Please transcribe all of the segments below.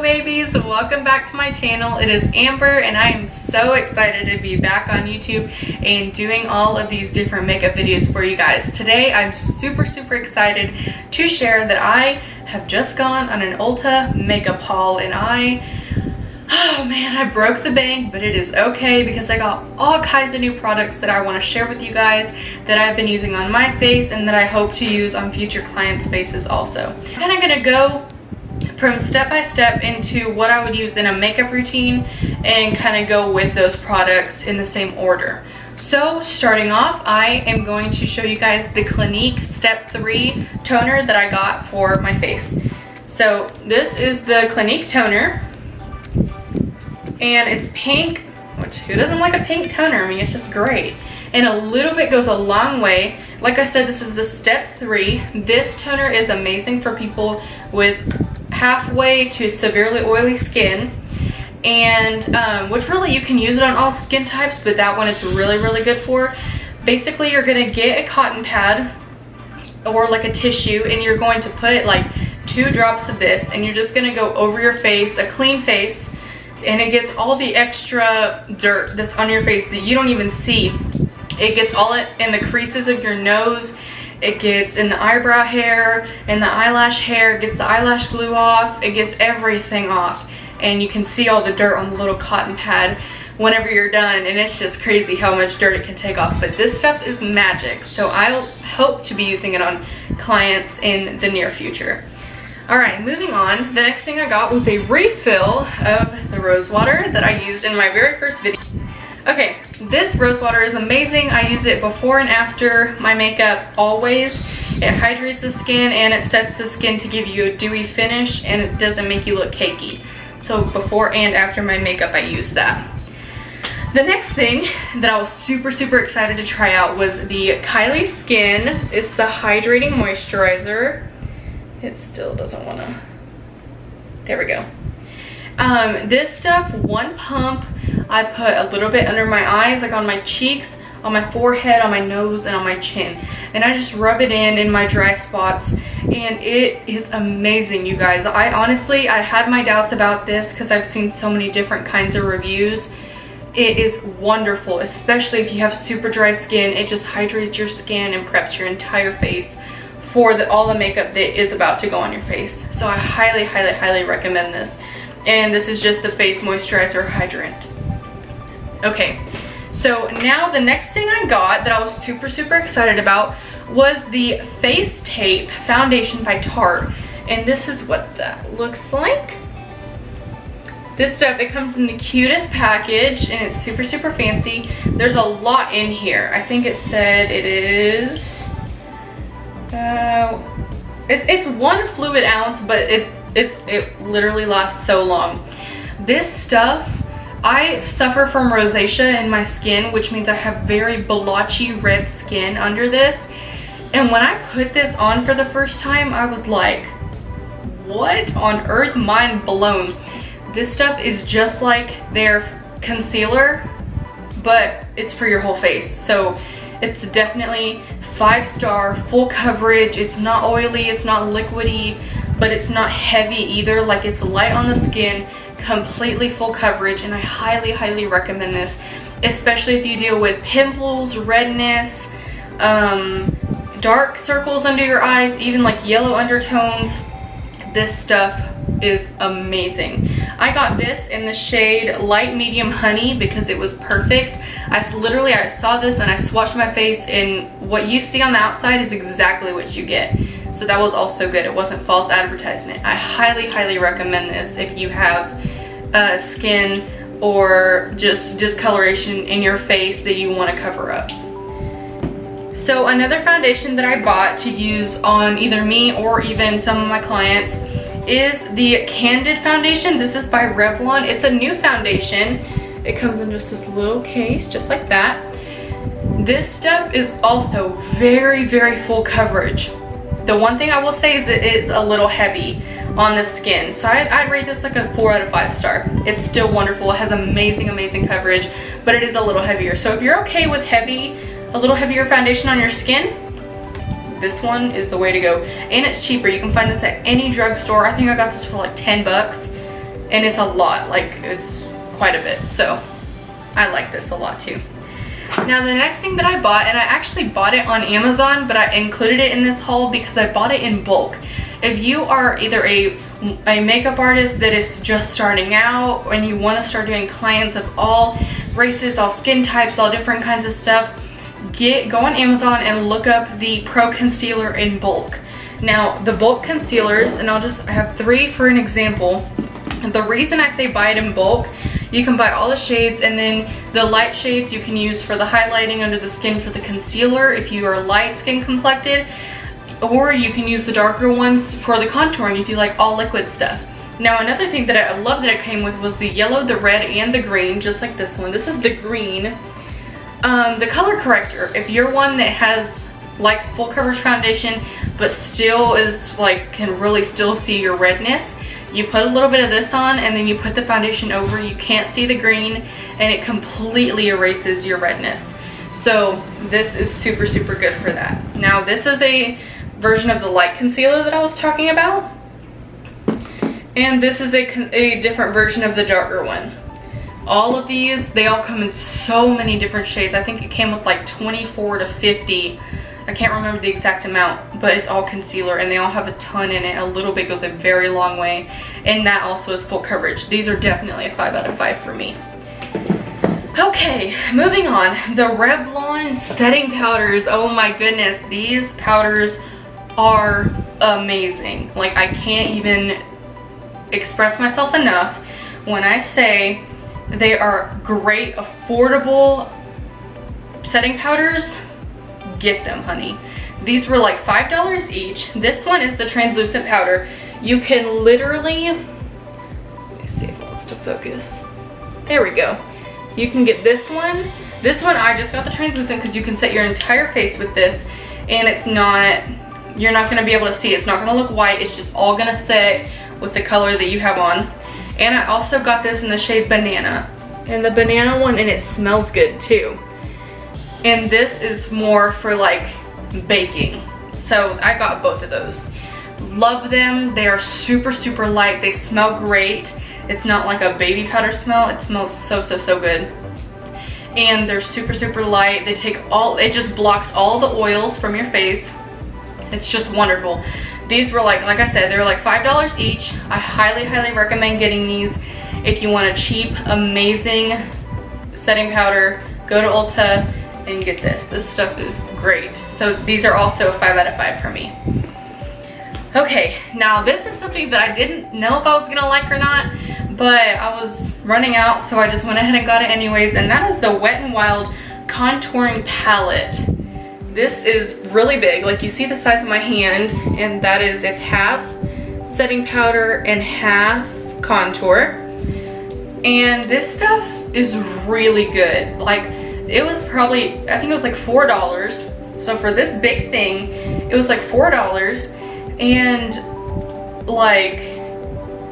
babies, welcome back to my channel. It is Amber and I am so excited to be back on YouTube and doing all of these different makeup videos for you guys. Today I'm super excited to share that I have just gone on an Ulta makeup haul and oh man, I broke the bank, but it is okay because I got all kinds of new products that I want to share with you guys that I've been using on my face and that I hope to use on future clients' faces also. I'm kind of going to go from step by step into what I would use in a makeup routine and kind of go with those products in the same order. So starting off, I am going to show you guys the Clinique Step 3 toner that I got for my face. So this is the Clinique toner and it's pink, which who doesn't like a pink toner? I mean, it's just great. And a little bit goes a long way. Like I said, this is the Step 3. This toner is amazing for people with halfway to severely oily skin, and which really you can use it on all skin types, but that one it's really good for. Basically, you're gonna get a cotton pad or like a tissue and you're going to put like 2 drops of this and you're just gonna go over your face, a clean face, and it gets all the extra dirt that's on your face that you don't even see. It gets all in the creases of your nose. It gets in the eyebrow hair and the eyelash hair. It gets the eyelash glue off. It gets everything off. And you can see all the dirt on the little cotton pad whenever you're done. And it's just crazy how much dirt it can take off. But this stuff is magic. So I hope to be using it on clients in the near future. Alright, moving on. The next thing I got was a refill of the rose water that I used in my very first video. Okay, this rose water is amazing. I use it before and after my makeup always. It hydrates the skin and it sets the skin to give you a dewy finish and it doesn't make you look cakey. So before and after my makeup I use that. The next thing that I was super excited to try out was the Kylie Skin. It's the hydrating moisturizer. It still doesn't want to. There we go. This stuff, one pump, I put a little bit under my eyes, like on my cheeks, on my forehead, on my nose, and on my chin. And I just rub it in my dry spots, and it is amazing, you guys. I had my doubts about this because I've seen so many different kinds of reviews. It is wonderful, especially if you have super dry skin. It just hydrates your skin and preps your entire face for all the makeup that is about to go on your face. So I highly recommend this. And this is just the face moisturizer hydrant. Okay, so now the next thing I got that I was super excited about was the Face Tape Foundation by Tarte. And this is what that looks like. This stuff, it comes in the cutest package and it's super fancy. There's a lot in here. I think it said it is, it's 1 fluid ounce, but it literally lasts so long. This stuff, I suffer from rosacea in my skin, which means I have very blotchy red skin under this. And when I put this on for the first time, I was like, what on earth? Mind blown. This stuff is just like their concealer, but it's for your whole face. So it's definitely 5-star, full coverage. It's not oily, it's not liquidy, but it's not heavy either. Like, it's light on the skin, completely full coverage, and I highly recommend this, especially if you deal with pimples, redness, dark circles under your eyes, even like yellow undertones. This stuff is amazing. I got this in the shade Light Medium Honey because it was perfect. I saw this and I swatched my face, and what you see on the outside is exactly what you get. So that was also good. It wasn't false advertisement. I highly recommend this if you have skin or just discoloration in your face that you want to cover up. So another foundation that I bought to use on either me or even some of my clients is the Candid foundation. This is by Revlon. It's a new foundation. It comes in just this little case, just like that. This stuff is also very full coverage. The one thing I will say is it is a little heavy on the skin. So I'd rate this like a 4 out of 5 star. It's still wonderful. It has amazing coverage, but it is a little heavier. So if you're okay with a little heavier foundation on your skin, this one is the way to go. And it's cheaper. You can find this at any drugstore. I think I got this for like 10 bucks. and it's a lot, like it's quite a bit. So I like this a lot too. Now the next thing that I bought, and I actually bought it on Amazon, but I included it in this haul because I bought it in bulk. If you are either a makeup artist that is just starting out and you want to start doing clients of all races, all skin types, all different kinds of stuff, go on Amazon and look up the Pro Concealer in bulk. Now the bulk concealers, and I have 3 for an example. The reason I say buy it in bulk, you can buy all the shades, and then the light shades you can use for the highlighting under the skin for the concealer if you are light skin complected, or you can use the darker ones for the contouring if you like all liquid stuff. Now another thing that I love that it came with was the yellow, the red, and the green, just like this one. This is the green. The color corrector, if you're one that likes full coverage foundation but still is like can really still see your redness, you put a little bit of this on and then you put the foundation over. You can't see the green and it completely erases your redness. So this is super, super good for that. Now this is a version of the light concealer that I was talking about. And this is a different version of the darker one. All of these, they all come in so many different shades. I think it came with like 24 to 50. I can't remember the exact amount, but it's all concealer and they all have a ton in it. A little bit goes a very long way, and that also is full coverage. These are definitely a 5 out of 5 for me. Okay, moving on. The Revlon setting powders. Oh my goodness, these powders are amazing. Like, I can't even express myself enough when I say they are great, affordable setting powders. Get them, honey. These were like $5 each. This one is the translucent powder. You can literally, let me see if it wants to focus. There we go. You can get this one. This one I just got the translucent because you can set your entire face with this, and it's not, you're not going to be able to see. It's not going to look white. It's just all going to set with the color that you have on. And I also got this in the shade Banana, and the banana one, and it smells good too. And this is more for like baking. So I got both of those. Love them. They are super, super light. They smell great. It's not like a baby powder smell. It smells so, so, so good. And they're super, super light. They take all, it just blocks all the oils from your face. It's just wonderful. These were like I said, they were like $5 each. I highly, highly recommend getting these if you want a cheap, amazing setting powder. Go to Ulta and get this. This stuff is great. So these are also a 5 out of 5 for me. Okay, now this is something that I didn't know if I was gonna like or not, but I was running out, so I just went ahead and got it anyways, and that is the Wet n Wild Contouring Palette. This is really big. Like, you see the size of my hand, and that is, it's half setting powder and half contour. And this stuff is really good. Like, it was probably, I think it was like $4. So for this big thing, it was like $4, and like,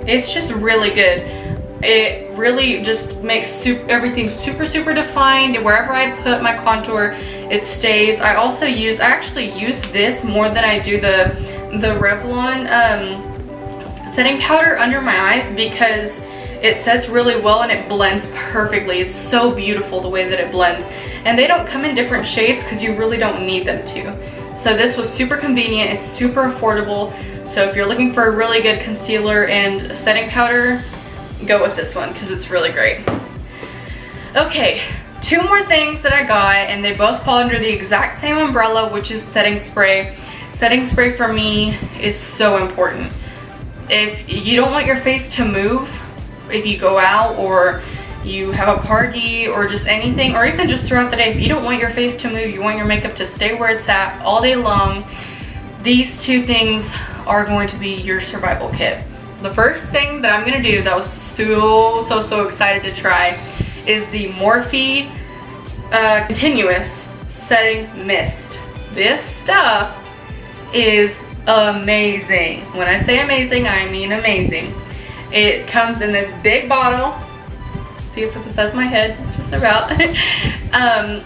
it's just really good. It really just makes everything super, super defined. Wherever I put my contour, it stays. I actually use this more than I do the Revlon setting powder under my eyes, because it sets really well and it blends perfectly. It's so beautiful the way that it blends. And they don't come in different shades because you really don't need them to. So this was super convenient. It's super affordable. So if you're looking for a really good concealer and setting powder, go with this one because it's really great. Okay, 2 more things that I got, and they both fall under the exact same umbrella, which is setting spray. Setting spray for me is so important. If you don't want your face to move, if you go out or you have a party or just anything, or even just throughout the day, if you don't want your face to move, you want your makeup to stay where it's at all day long, these 2 things are going to be your survival kit. The first thing that I'm gonna do that I was so excited to try is the Morphe Continuous Setting Mist. This stuff is amazing. When I say amazing, I mean amazing. It comes in this big bottle. See, it's the size of my head, just about.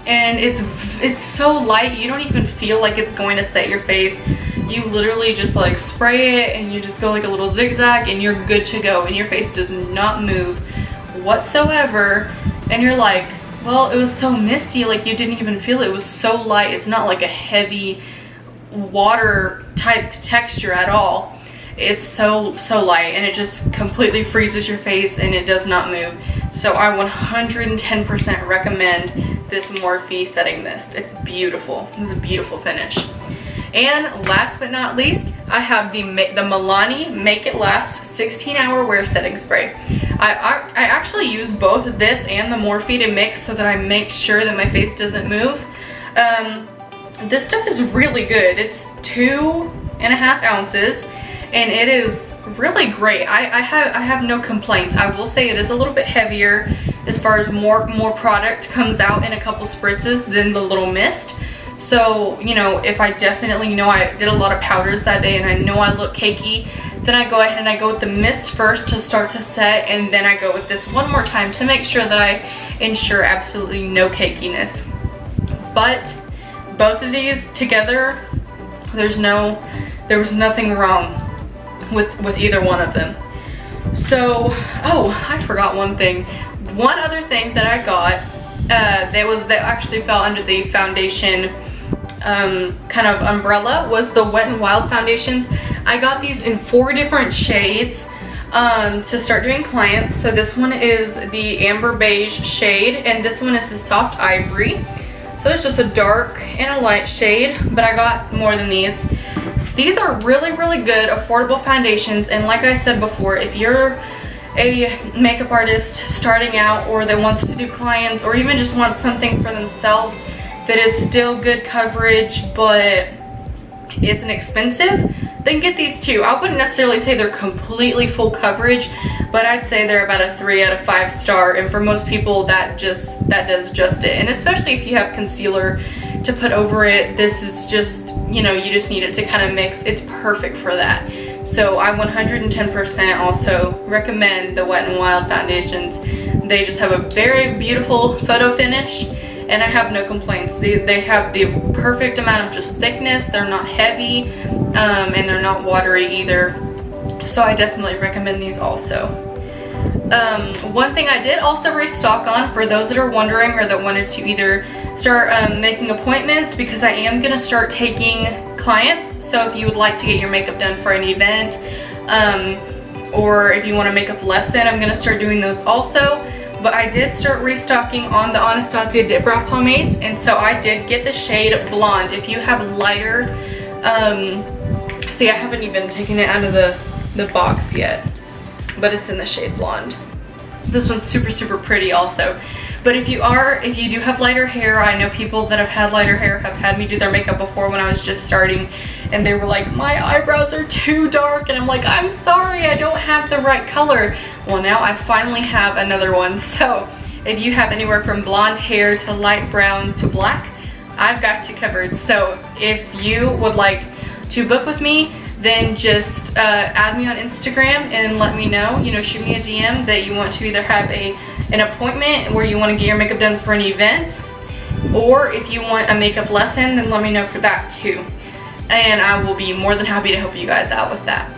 And it's so light, you don't even feel like it's going to set your face. You literally just like spray it and you just go like a little zigzag and you're good to go, and your face does not move whatsoever. And you're like, well, it was so misty, like you didn't even feel it. It was so light. It's not like a heavy water type texture at all. It's so light, and it just completely freezes your face and it does not move. So I 110% recommend this Morphe setting mist. It's beautiful. It's a beautiful finish. And last but not least, I have the Milani Make It Last 16-hour wear setting spray. I actually use both this and the Morphe to mix so that I make sure that my face doesn't move. This stuff is really good. It's 2.5 ounces, and it is really great. I have no complaints. I will say it is a little bit heavier as far as more product comes out in a couple spritzes than the little mist. So, you know, if I definitely know I did a lot of powders that day and I know I look cakey, then I go ahead and I go with the mist first to start to set, and then I go with this one more time to make sure that I ensure absolutely no cakiness. But both of these together, there was nothing wrong with either one of them. So, oh, I forgot one thing. One other thing that I got that actually fell under the foundation kind of umbrella was the Wet n Wild foundations. I got these in 4 different shades to start doing clients. So this one is the amber beige shade, and this one is the soft ivory. So it's just a dark and a light shade, but I got more than these. These are really good affordable foundations, and like I said before, if you're a makeup artist starting out, or that wants to do clients, or even just wants something for themselves that is still good coverage but isn't expensive, then get these too. I wouldn't necessarily say they're completely full coverage, but I'd say they're about a 3 out of 5 star, and for most people that does just it. And especially if you have concealer to put over it, this is just, you know, you just need it to kind of mix. It's perfect for that. So I 110% also recommend the Wet n Wild foundations. They just have a very beautiful photo finish, and I have no complaints. They have the perfect amount of just thickness. They're not heavy, and they're not watery either. So I definitely recommend these also. One thing I did also restock on, for those that are wondering or that wanted to either start making appointments, because I am going to start taking clients. So if you would like to get your makeup done for an event, or if you want a makeup lesson, I'm going to start doing those also. But I did start restocking on the Anastasia Dip Brow Pomades, and so I did get the shade Blonde. If you have lighter, see, I haven't even taken it out of the box yet, but it's in the shade Blonde. This one's super pretty also. But if you do have lighter hair, I know people that have had lighter hair have had me do their makeup before when I was just starting, and they were like, my eyebrows are too dark, and I'm like, I'm sorry, I don't have the right color. Well, now I finally have another one. So if you have anywhere from blonde hair to light brown to black, I've got you covered. So if you would like to book with me, then just add me on Instagram and let me know, you know, shoot me a DM that you want to either have an appointment where you want to get your makeup done for an event, or if you want a makeup lesson, then let me know for that too. And I will be more than happy to help you guys out with that.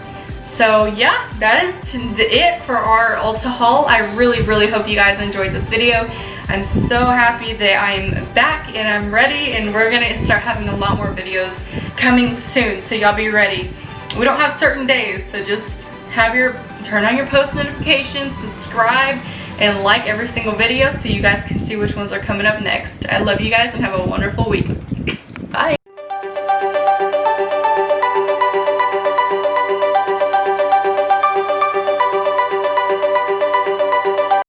So yeah, that is it for our Ulta haul. I really hope you guys enjoyed this video. I'm so happy that I'm back and I'm ready, and we're gonna start having a lot more videos coming soon, so y'all be ready. We don't have certain days, so just turn on your post notifications, subscribe, and like every single video so you guys can see which ones are coming up next. I love you guys and have a wonderful week.